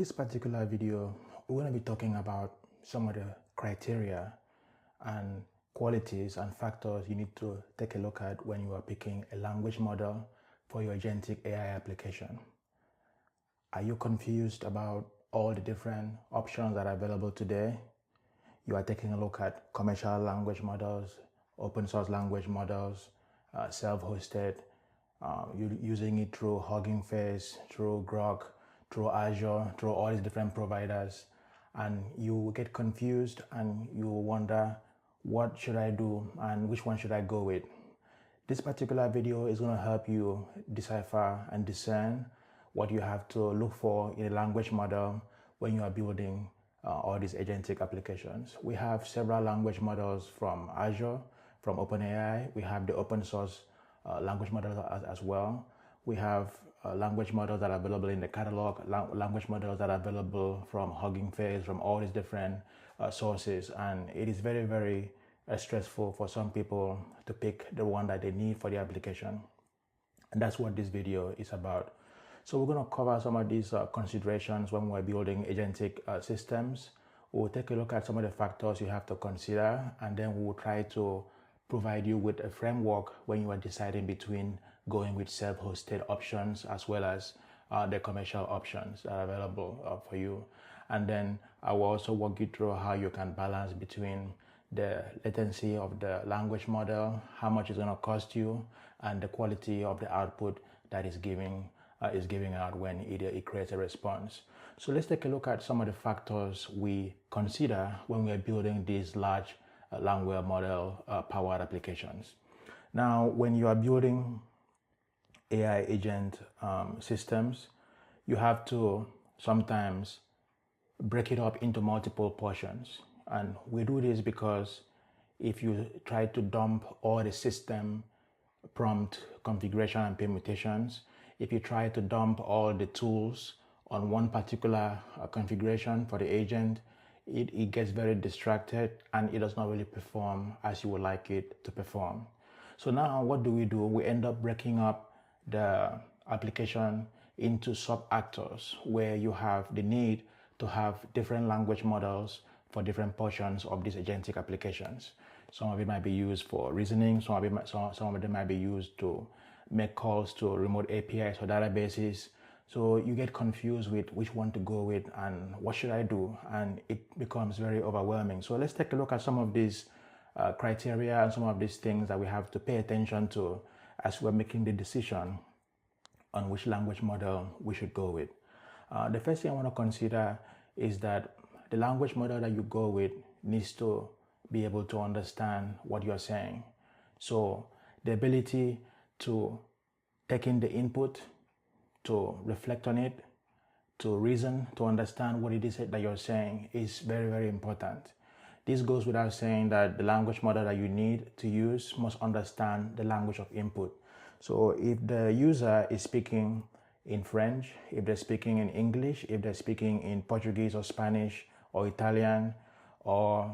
this particular video, we're going to be talking about some of the criteria and qualities and factors you need to take a look at when you are picking a language model for your agentic AI application. Are you confused about all the different options that are available today? You are taking a look at commercial language models, open source language models, self-hosted, using it through Hugging Face, through Grok, through Azure, through all these different providers, and you get confused and you wonder, what should I do and which one should I go with? This particular video is going to help you decipher and discern what you have to look for in a language model when you are building all these agentic applications. We have several language models from Azure, from OpenAI. We have the open source language models as well. We have language models that are available in the catalog, language models that are available from Hugging Face, from all these different sources. And it is very, very stressful for some people to pick the one that they need for the application. And that's what this video is about. So we're going to cover some of these considerations when we're building agentic systems. We'll take a look at some of the factors you have to consider, and then we'll try to provide you with a framework when you are deciding between going with self-hosted options as well as the commercial options that are available for you. And then I will also walk you through how you can balance between the latency of the language model, how much it's going to cost you, and the quality of the output that is giving out when it creates a response. So let's take a look at some of the factors we consider when we're building these large language model powered applications. Now, when you are building AI agent systems, you have to sometimes break it up into multiple portions. And we do this because if you try to dump all the system prompt configuration and permutations, if you try to dump all the tools on one particular configuration for the agent, it gets very distracted and it does not really perform as you would like it to perform. So now what do? We end up breaking up the application into sub-actors where you have the need to have different language models for different portions of these agentic applications. Some of it might be used for reasoning, some of them might be used to make calls to remote APIs or databases. So you get confused with which one to go with and what should I do, and it becomes very overwhelming. So let's take a look at some of these criteria and some of these things that we have to pay attention to as we're making the decision on which language model we should go with. The first thing I want to consider is that the language model that you go with needs to be able to understand what you're saying. So the ability to take in the input, to reflect on it, to reason, to understand what it is that you're saying is very, very important. This goes without saying that the language model that you need to use must understand the language of input. So if the user is speaking in French, if they're speaking in English, if they're speaking in Portuguese or Spanish or Italian or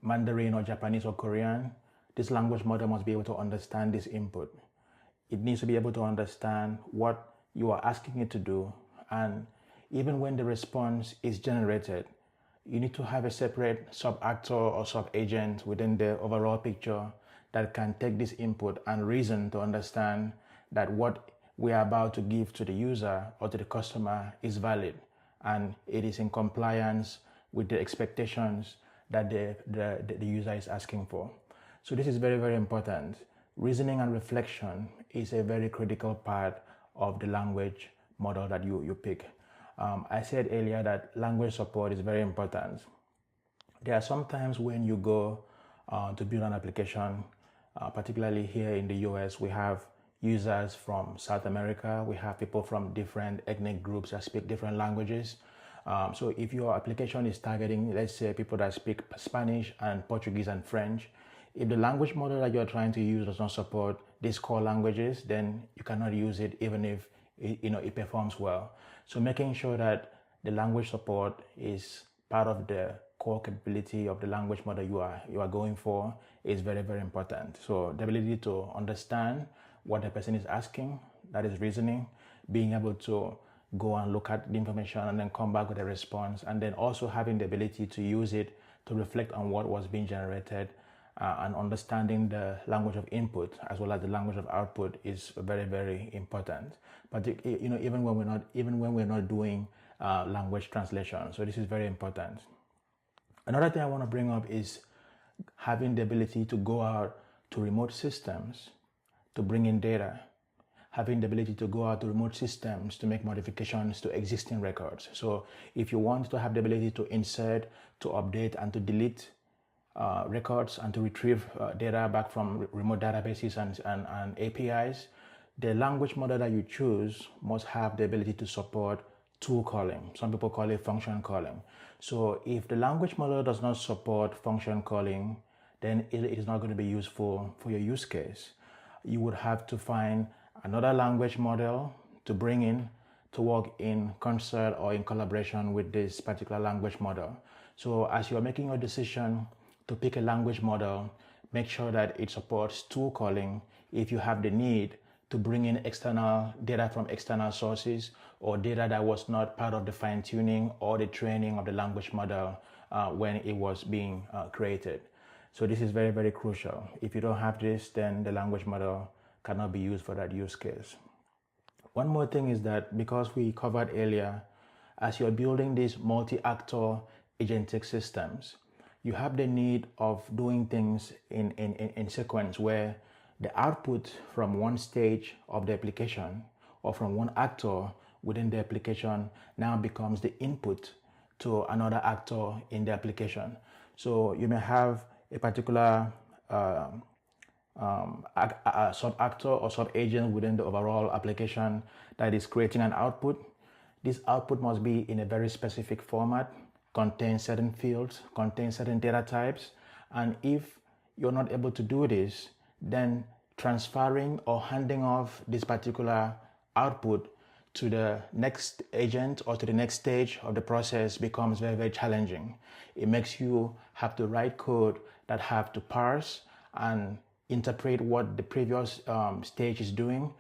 Mandarin or Japanese or Korean, this language model must be able to understand this input. It needs to be able to understand what you are asking it to do. And even when the response is generated, you need to have a separate sub-actor or sub-agent within the overall picture that can take this input and reason to understand that what we are about to give to the user or to the customer is valid and it is in compliance with the expectations that the user is asking for. So this is very, very important. Reasoning and reflection is a very critical part of the language model that you pick. I said earlier that language support is very important. There are some times when you go to build an application, particularly here in the US, we have users from South America, we have people from different ethnic groups that speak different languages. So if your application is targeting, let's say, people that speak Spanish and Portuguese and French, if the language model that you're trying to use does not support these core languages, then you cannot use it even if it performs well. So making sure that the language support is part of the core capability of the language model you are going for is very, very important. So the ability to understand what the person is asking, that is reasoning, being able to go and look at the information and then come back with a response, and then also having the ability to use it to reflect on what was being generated, and understanding the language of input as well as the language of output is very, very important. But even when we're not doing language translation, so this is very important. Another thing I want to bring up is having the ability to go out to remote systems to bring in data, having the ability to go out to remote systems to make modifications to existing records. So if you want to have the ability to insert, to update, and to delete records and to retrieve data back from remote databases and APIs, the language model that you choose must have the ability to support tool calling. Some people call it function calling. So if the language model does not support function calling, then it is not going to be useful for your use case. You would have to find another language model to bring in to work in concert or in collaboration with this particular language model. So as you're making your decision to pick a language model, make sure that it supports tool calling if you have the need to bring in external data from external sources or data that was not part of the fine-tuning or the training of the language model when it was being created. So this is very, very crucial. If you don't have this, then the language model cannot be used for that use case. One more thing is that, because we covered earlier, as you're building these multi-actor agentic systems, you have the need of doing things in sequence, where the output from one stage of the application or from one actor within the application now becomes the input to another actor in the application. So you may have a particular sub-actor or sub-agent within the overall application that is creating an output. This output must be in a very specific format, contain certain fields, contain certain data types, and if you're not able to do this, then transferring or handing off this particular output to the next agent or to the next stage of the process becomes very, very challenging. It makes you have to write code that have to parse and interpret what the previous stage is doing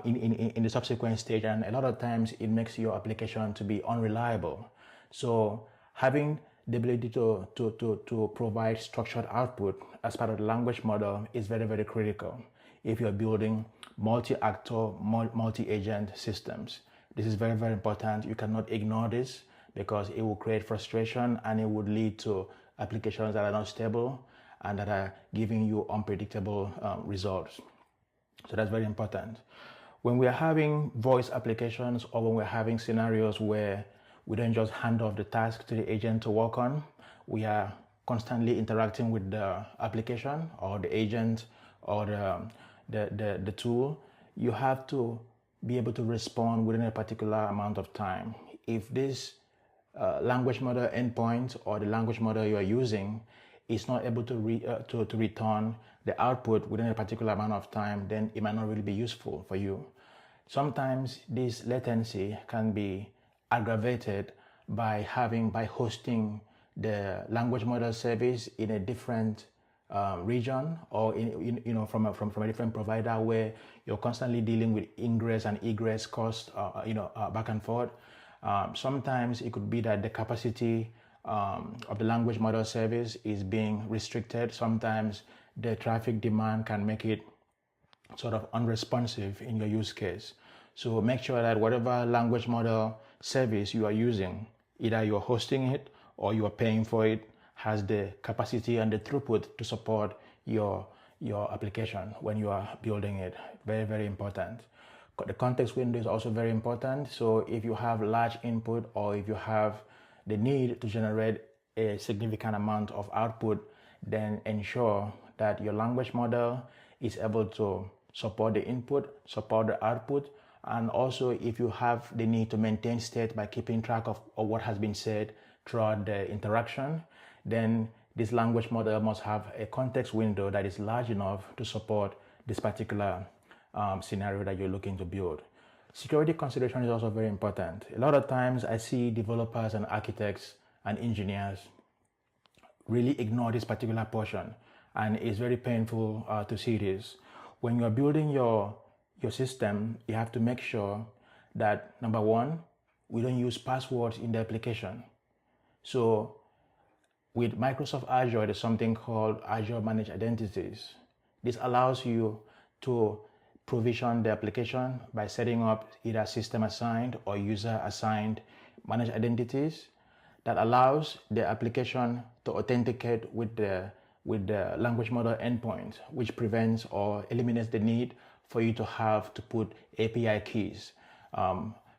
in the subsequent stage, and a lot of times it makes your application to be unreliable. So having the ability to provide structured output as part of the language model is very, very critical if you're building multi-actor, multi-agent systems. This is very, very important. You cannot ignore this, because it will create frustration and it would lead to applications that are not stable and that are giving you unpredictable results. So that's very important. When we're having voice applications, or when we're having scenarios where we don't just hand off the task to the agent to work on, we are constantly interacting with the application or the agent or the tool, you have to be able to respond within a particular amount of time. If this language model endpoint or the language model you are using is not able to return the output within a particular amount of time, then it might not really be useful for you. Sometimes this latency can be aggravated by hosting the language model service in a different region, or from a different provider, where you're constantly dealing with ingress and egress costs back and forth. Sometimes it could be that the capacity of the language model service is being restricted. Sometimes the traffic demand can make it sort of unresponsive in your use case. So make sure that whatever language model service you are using, either you're hosting it or you are paying for it, has the capacity and the throughput to support your application when you are building it. Very, very important. The context window is also very important. So if you have large input, or if you have the need to generate a significant amount of output, then ensure that your language model is able to support the input, support the output, and also if you have the need to maintain state by keeping track of what has been said throughout the interaction, then this language model must have a context window that is large enough to support this particular scenario that you're looking to build. Security consideration is also very important. A lot of times I see developers and architects and engineers really ignore this particular portion, and it's very painful to see this. When you're building your system, you have to make sure that, number one, we don't use passwords in the application. So with Microsoft Azure, there's something called Azure Managed Identities. This allows you to provision the application by setting up either system assigned or user assigned managed identities that allows the application to authenticate with the language model endpoint, which prevents or eliminates the need for you to have to put API keys.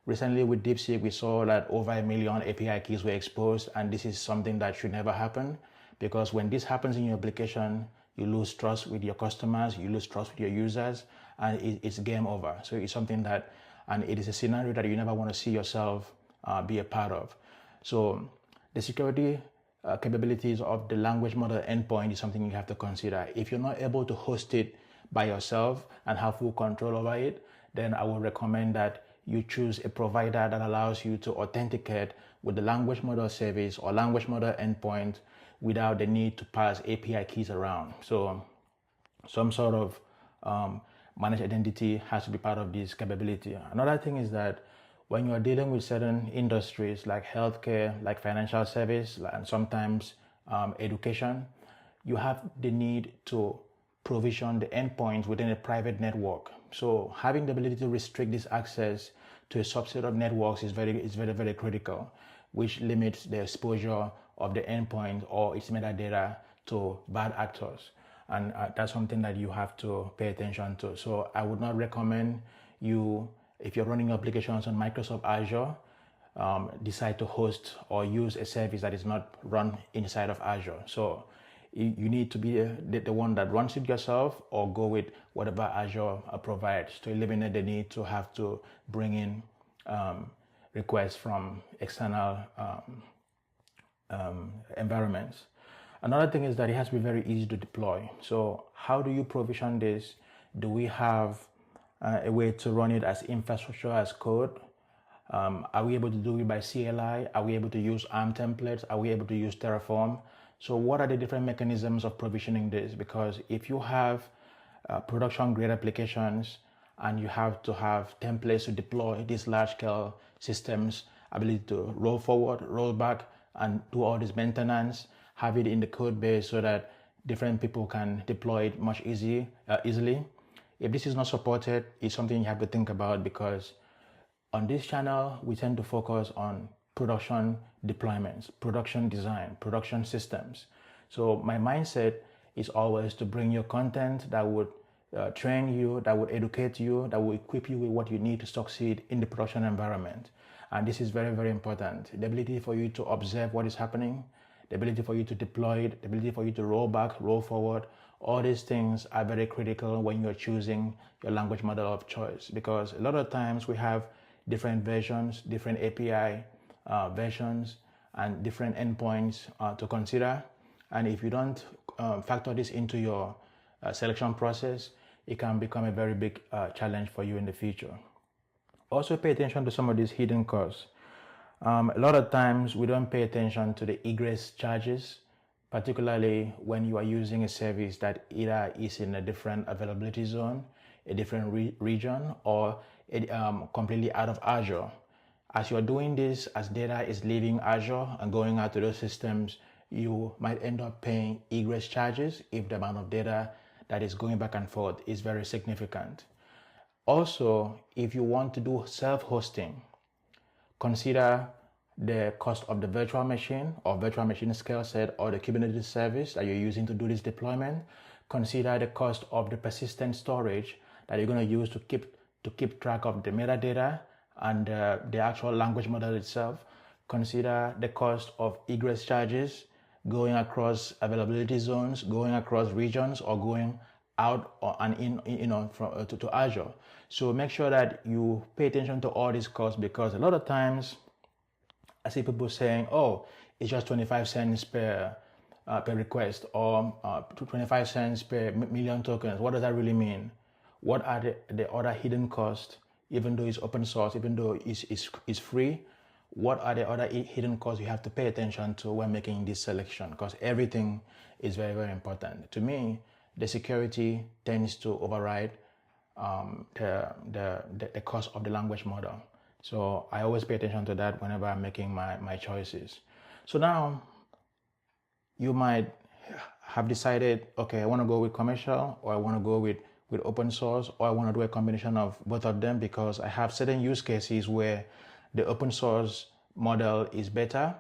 Recently with DeepSeek, we saw that over 1 million API keys were exposed, and this is something that should never happen, because when this happens in your application, you lose trust with your customers, you lose trust with your users, and it's game over. So it's something that, and it is a scenario that you never want to see yourself be a part of. So the security capabilities of the language model endpoint is something you have to consider. If you're not able to host it by yourself and have full control over it, then I would recommend that you choose a provider that allows you to authenticate with the language model service or language model endpoint without the need to pass API keys around. So some sort of managed identity has to be part of this capability. Another thing is that when you're dealing with certain industries like healthcare, like financial service, and sometimes education, you have the need to provision the endpoints within a private network. So having the ability to restrict this access to a subset of networks is very critical, which limits the exposure of the endpoint or its metadata to bad actors. And that's something that you have to pay attention to. So I would not recommend you, if you're running applications on Microsoft Azure, decide to host or use a service that is not run inside of Azure. So you need to be the one that runs it yourself, or go with whatever Azure provides to eliminate the need to have to bring in requests from external environments. Another thing is that it has to be very easy to deploy. So how do you provision this? Do we have a way to run it as infrastructure as code? Are we able to do it by CLI? Are we able to use ARM templates? Are we able to use Terraform? So what are the different mechanisms of provisioning this? Because if you have production grade applications and you have to have templates to deploy these large scale systems, ability to roll forward, roll back, and do all this maintenance, have it in the code base so that different people can deploy it much easily. If this is not supported, it's something you have to think about, because on this channel, we tend to focus on production deployments, production design, production systems. So my mindset is always to bring you content that would train you, that would educate you, that will equip you with what you need to succeed in the production environment. And this is very important. The ability for you to observe what is happening, the ability for you to deploy it, the ability for you to roll back, roll forward, all these things are very critical when you're choosing your language model of choice, because a lot of times we have different versions, different API versions, and different endpoints to consider. And if you don't factor this into your selection process, it can become a very big challenge for you in the future. Also pay attention to some of these hidden costs. A lot of times we don't pay attention to the egress charges, particularly when you are using a service that either is in a different availability zone, a different region, or completely out of Azure. As you're doing this, as data is leaving Azure and going out to those systems, you might end up paying egress charges if the amount of data that is going back and forth is very significant. Also, if you want to do self-hosting, consider the cost of the virtual machine or virtual machine scale set or the Kubernetes service that you're using to do this deployment. Consider the cost of the persistent storage that you're going to use to keep track of the metadata and the actual language model itself. Consider the cost of egress charges going across availability zones, going across regions, or going out and in, to Azure. So make sure that you pay attention to all these costs, because a lot of times I see people saying, oh, it's just 25 cents per request, or 25 cents per million tokens. What does that really mean? What are the other hidden costs, even though it's open source, even though it's free? What are the other hidden costs you have to pay attention to when making this selection? Because everything is very important. To me, the security tends to override the cost of the language model. So I always pay attention to that whenever I'm making my choices. So now you might have decided, okay, I want to go with commercial, or I want to go with open source, or I want to do a combination of both of them because I have certain use cases where the open source model is better,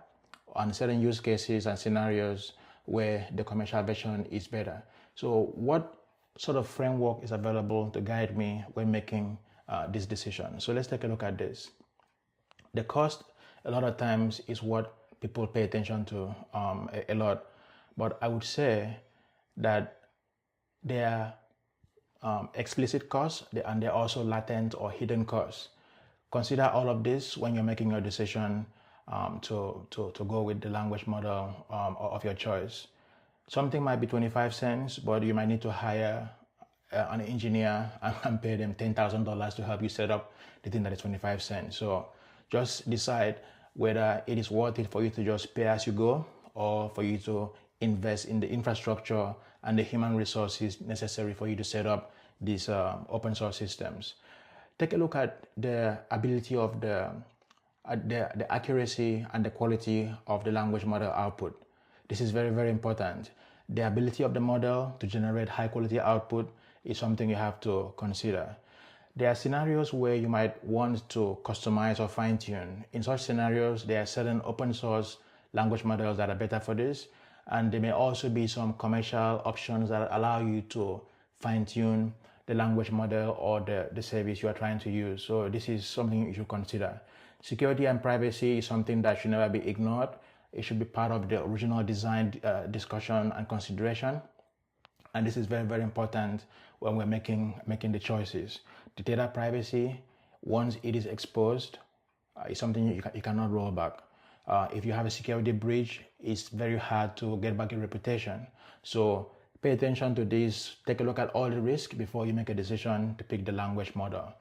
and certain use cases and scenarios where the commercial version is better. So what sort of framework is available to guide me when making this decision? So let's take a look at this. The cost, a lot of times, is what people pay attention to a lot. But I would say that there are explicit costs and there are also latent or hidden costs. Consider all of this when you're making your decision to go with the language model of your choice. Something might be 25 cents, but you might need to hire an engineer and pay them $10,000 to help you set up the thing that is 25 cents. So just decide whether it is worth it for you to just pay as you go, or for you to invest in the infrastructure and the human resources necessary for you to set up these open source systems. Take a look at the ability of the accuracy and the quality of the language model output. This is very, very important. The ability of the model to generate high quality output is something you have to consider. There are scenarios where you might want to customize or fine tune. In such scenarios, there are certain open source language models that are better for this. And there may also be some commercial options that allow you to fine tune the language model or the service you are trying to use. So this is something you should consider. Security and privacy is something that should never be ignored. It should be part of the original design discussion and consideration. And this is very, very important when we're making the choices. The data privacy, once it is exposed, is something you cannot roll back. If you have a security breach, it's very hard to get back your reputation. So pay attention to this. Take a look at all the risk before you make a decision to pick the language model.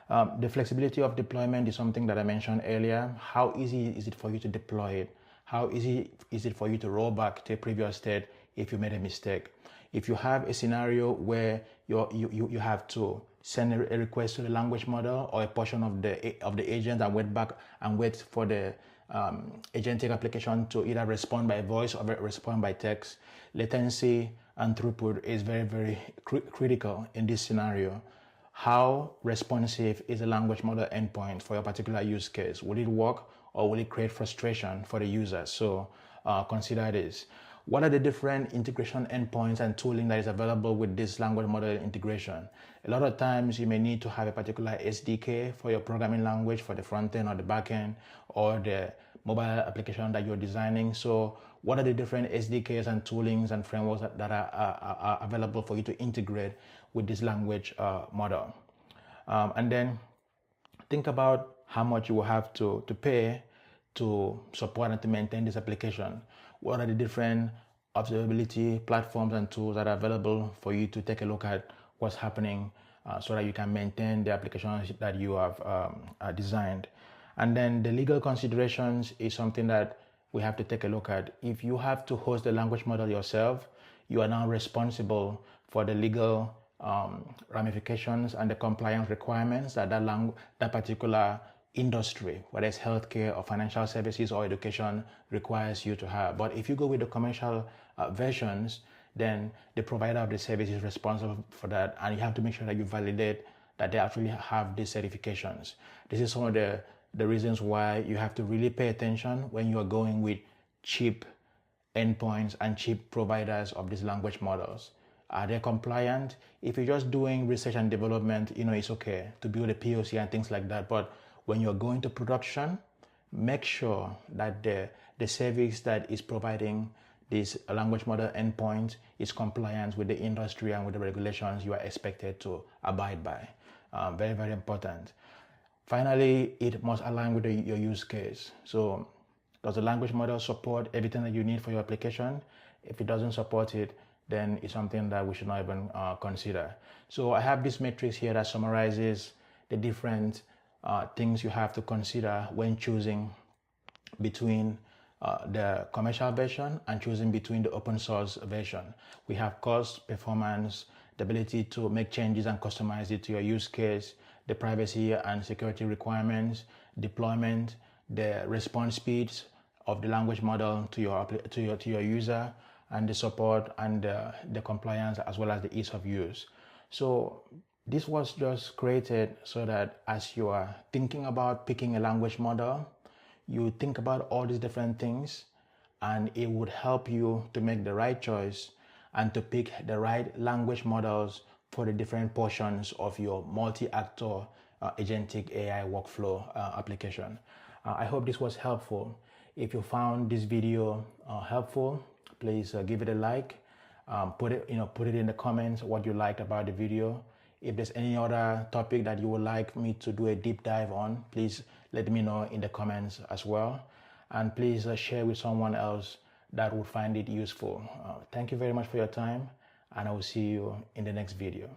The flexibility of deployment is something that I mentioned earlier. How easy is it for you to deploy it? How easy is it for you to roll back to a previous state if you made a mistake? If you have a scenario where you have to send a request to the language model or a portion of the agent and wait for the agentic application to either respond by voice or respond by text, latency and throughput is very, very critical in this scenario. How responsive is the language model endpoint for your particular use case? Will it work, or will it create frustration for the user? So consider this. What are the different integration endpoints and tooling that is available with this language model integration? A lot of times you may need to have a particular SDK for your programming language for the front end or the back end or the mobile application that you're designing. So what are the different SDKs and toolings and frameworks that are available for you to integrate with this language model? And then think about how much you will have to pay to support and to maintain this application. What are the different observability platforms and tools that are available for you to take a look at what's happening so that you can maintain the applications that you have designed. And then the legal considerations is something that we have to take a look at. If you have to host the language model yourself, you are now responsible for the legal ramifications and the compliance requirements that that particular industry, whether it's healthcare or financial services or education, requires you to have. But if you go with the commercial versions, then the provider of the service is responsible for that, and you have to make sure that you validate that they actually have these certifications. This is some of the reasons why you have to really pay attention when you are going with cheap endpoints and cheap providers of these language models. Are they compliant? If you're just doing research and development, it's okay to build a POC and things like that. But when you're going to production, make sure that the service that is providing this language model endpoint is compliant with the industry and with the regulations you are expected to abide by. Very, very important. Finally, it must align with your use case. So does the language model support everything that you need for your application? If it doesn't support it, then it's something that we should not even consider. So I have this matrix here that summarizes the different things you have to consider when choosing between the commercial version and choosing between the open source version. We have cost, performance, the ability to make changes and customize it to your use case, the privacy and security requirements, deployment, the response speeds of the language model to your user, and the support and the compliance, as well as the ease of use. So this was just created so that as you are thinking about picking a language model, you think about all these different things, and it would help you to make the right choice and to pick the right language models for the different portions of your multi-actor agentic AI workflow application. I hope this was helpful. If you found this video helpful, please give it a like. Put it in the comments what you liked about the video. If there's any other topic that you would like me to do a deep dive on, please let me know in the comments as well. And please share with someone else that would find it useful. Thank you very much for your time, and I will see you in the next video.